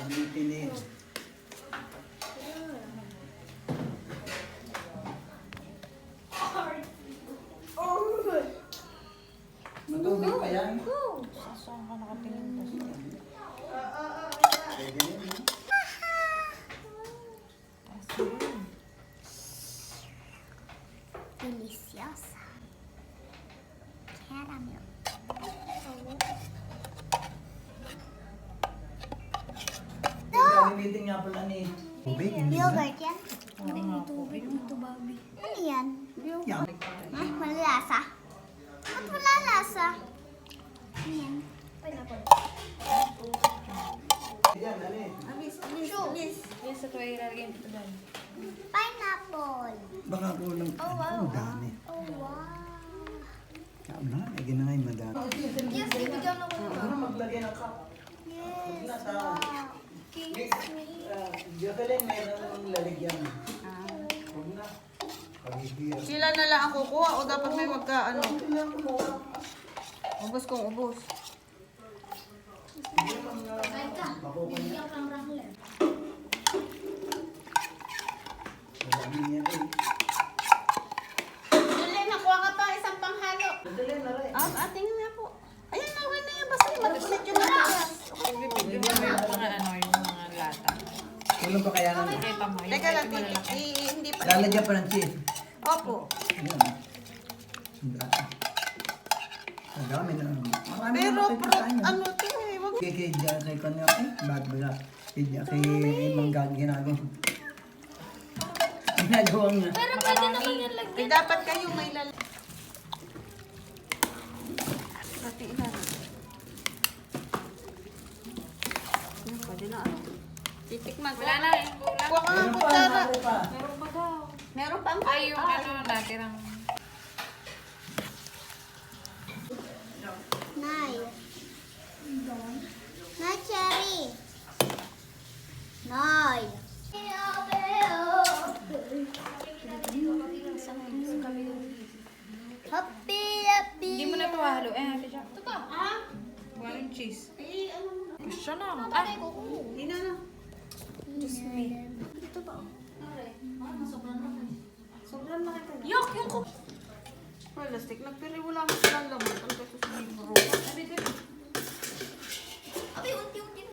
Pinipinig. Matubig pa yan? Saan ka nakatingin pa siya? Pwede rin, no? Deliciosa. Caramel. Gamitin nga pala ni tubig. Hindi na. Yogurt yan? Tubig dito, Bobby. Ano yan? Yan. Ha? Malasa? Ba't wala lasa? Ano yan? Pineapple. Yan, ano eh. Yes, ito ay ilalagay dito dahil. Pineapple. Baka kulang pa. Oh, wow. Ang dami. Oh, wow. Kaya na, lagyan na nga yung madami. Yes, bibigyan ako. Ano maglagay ng cup? Yes, wow. Jocelyn, mayroon ng lalagyan. Huwag na. Pagigil. Sila na lang ang kukuha o dapat may magka ano? Kailangan mo. Ubus kong ubus. Hindi naman na makukuha. Madami niya rin. Dali, nakuha ka pa isang panghalo. Madali na rin. Ating nga po. Ayan, okay na yan. Basta mag-ulit yung matigas. Bibigyan mo yung mga ano, yung mga lata. Walang pa kaya naman. Kita mo. Teka lang, hindi pa. Lalagyan pa ng cheese. Opo. Ayan. Ang dami na. Marami Pero, naman kayo kain, ah. ano to eh. Wag. Kay Diyan, kay Kanya, bad ba? Kay Diyan, kay Manggan, ginagawa. Ginagawa nga. Pero pwede naman yan lagyan. Eh, dapat kayo may lala. Pati ilan. Pwede na ano. Titikman. Wala na. Kuha ka ng Meron pa, kutsara. meron pa. Meron pa daw. Meron pa ang Ay, yung ano, natirang... Nay. Nay, cherry. Nay. Happy, happy. Hindi mo na ito halo. Ate Jack. Ito pa. Walang cheese. Siya na. Ah, Hindi na na. Sobrang laki ka. yuck! Yung kup... Plastic. Nagpili wala mo sila